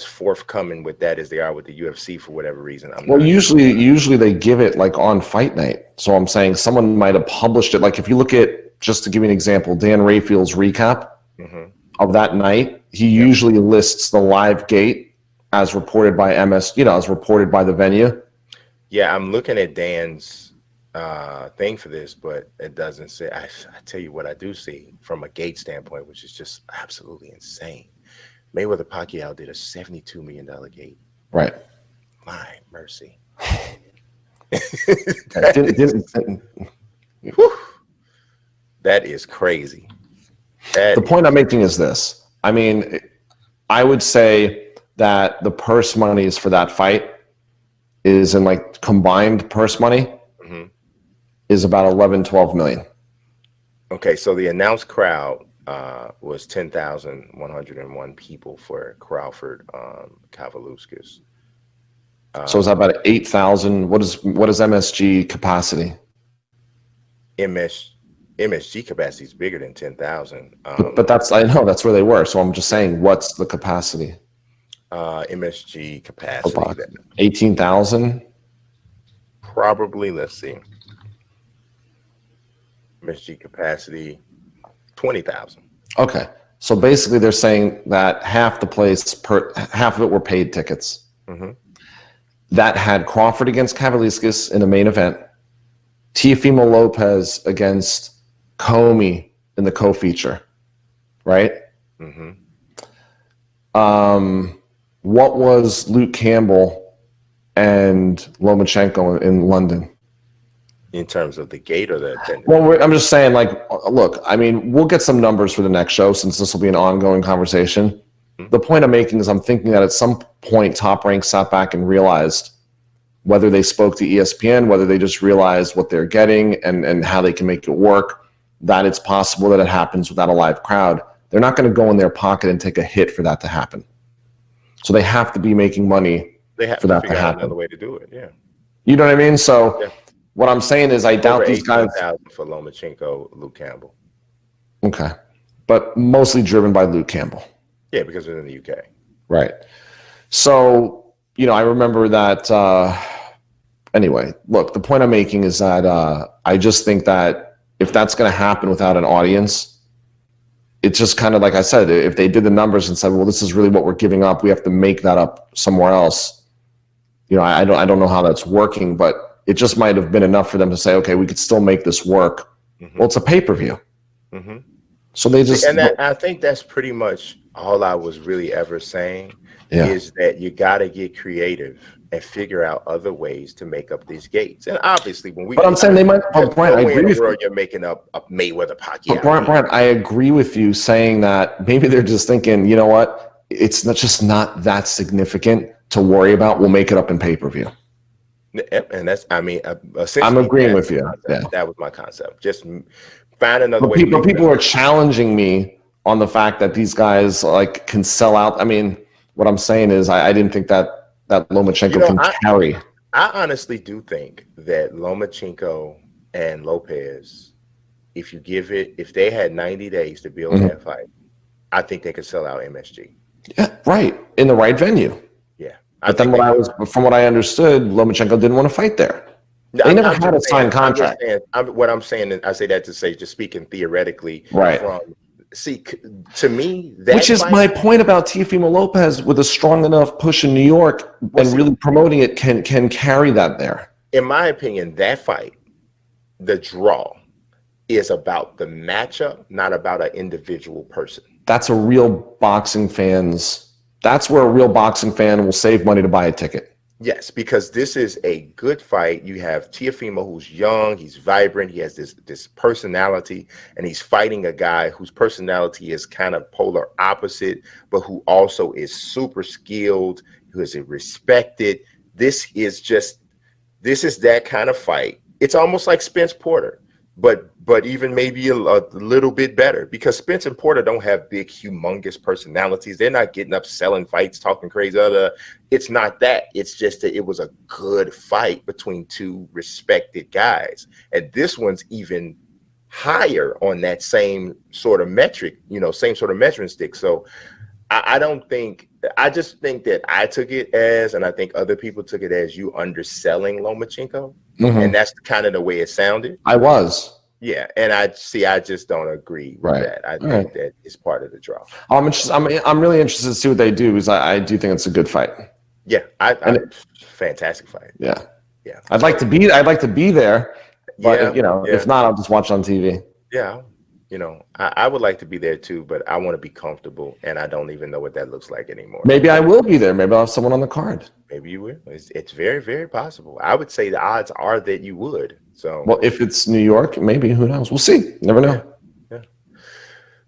forthcoming with that as they are with the UFC for whatever reason. Usually they give it like on fight night. So I'm saying someone might have published it. Like if you look at, just to give you an example, Dan Rayfield's recap of that night, he usually lists the live gate as reported by as reported by the venue. Yeah, I'm looking at Dan's thing for this, but it doesn't say. I tell you what I do see from a gate standpoint, which is just absolutely insane. Mayweather Pacquiao did a $72 million gate. Right. My mercy. That is crazy. The point I'm making is this. I mean, I would say that the purse monies for that fight is in like combined purse money is about 11-12 million. Okay, so the announced crowd was 10,101 people for Crawford Kavaluskas. So is that about 8,000? What is MSG capacity? MSG capacity is bigger than 10,000. But I know that's where they were. So I'm just saying, what's the capacity? MSG capacity. 18,000? Probably, let's see. MSG capacity, 20,000. Okay. So basically they're saying that half of it were paid tickets. That had Crawford against Kavaluskas in the main event, Teofimo Lopez against Comey in the co-feature, right? What was Luke Campbell and Lomachenko in London? In terms of the gate or the attendance? Well, I'm just saying, like, look, I mean, we'll get some numbers for the next show since this will be an ongoing conversation. The point I'm making is I'm thinking that at some point Top Rank sat back and realized whether they spoke to ESPN, whether they just realized what they're getting and how they can make it work, that it's possible that it happens without a live crowd. They're not going to go in their pocket and take a hit for that to happen. So they have to be making money for that to happen. Another way to do it, yeah. You know what I mean? So what I'm saying is I doubt these guys. For Lomachenko, Luke Campbell. Okay. But mostly driven by Luke Campbell. Yeah, because they're in the UK. Right. So, I remember that. Anyway, look, the point I'm making is that I just think that if that's going to happen without an audience, it's just kind of like I said, if they did the numbers and said, well, this is really what we're giving up, we have to make that up somewhere else. I don't know how that's working, but it just might have been enough for them to say, okay, we could still make this work. Well, it's a pay-per-view. So they just... And I think that's pretty much all I was really ever saying is that you got to get creative and figure out other ways to make up these gates. And obviously, when we... But I'm saying they might... Brian, I agree with you. You're making up a Mayweather Pacquiao. Brian, I agree with you saying that maybe they're just thinking, you know what? It's not that significant to worry about. We'll make it up in pay-per-view. And that's, I'm agreeing with you. That was my concept. Just find another way. People are challenging me on the fact that these guys like can sell out. I mean, what I'm saying is I didn't think that Lomachenko can carry. I honestly do think that Lomachenko and Lopez, if they had 90 days to build that fight, I think they could sell out MSG. Yeah, right. In the right venue. Yeah. But then from what I understood, Lomachenko didn't want to fight there. They never had a signed contract. What I'm saying, and I say that to say, just speaking theoretically, right? To me, which is my point about Teofimo Lopez with a strong enough push in New York and really promoting it can carry that there. In my opinion, that fight, the draw, is about the matchup, not about an individual person. That's where a real boxing fan will save money to buy a ticket. Yes, because this is a good fight. You have Teofimo, who's young, he's vibrant, he has this personality, and he's fighting a guy whose personality is kind of polar opposite, but who also is super skilled, who is respected. This is that kind of fight. It's almost like Spence Porter. but even maybe a little bit better, because Spence and Porter don't have big, humongous personalities. They're not getting up, selling fights, talking crazy. It's not that. It's just that it was a good fight between two respected guys. And this one's even higher on that same sort of metric, same sort of measuring stick. So I just think that I took it as, and I think other people took it as, you underselling Lomachenko. And that's kind of the way it sounded. I was. Yeah, and I just don't agree with that. I think that it's part of the draw. I'm interested. I'm really interested to see what they do, because I do think it's a good fight. Yeah, fantastic fight. Yeah. Yeah. I'd like to be there, but if not, I'll just watch on TV. Yeah. I would like to be there too, but I want to be comfortable, and I don't even know what that looks like anymore. Maybe I will be there. Maybe I'll have someone on the card. Maybe you will. It's very, very possible. I would say the odds are that you would. So, well, if it's New York, maybe, who knows? We'll see. Never know. Yeah.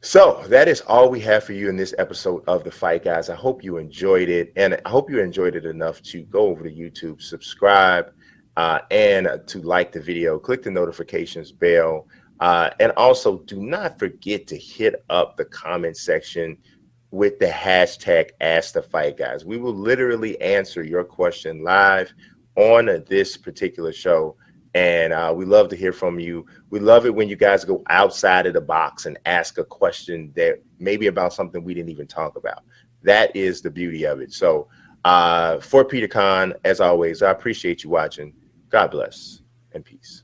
So that is all we have for you in this episode of The Fight Guys. I hope you enjoyed it, and I hope you enjoyed it enough to go over to YouTube, subscribe, and to like the video, click the notifications bell, and also do not forget to hit up the comment section with the hashtag #AskTheFightGuys. We will literally answer your question live on this particular show. And we love to hear from you. We love it when you guys go outside of the box and ask a question that maybe about something we didn't even talk about. That is the beauty of it. So for Peter Kahn, as always, I appreciate you watching. God bless and peace.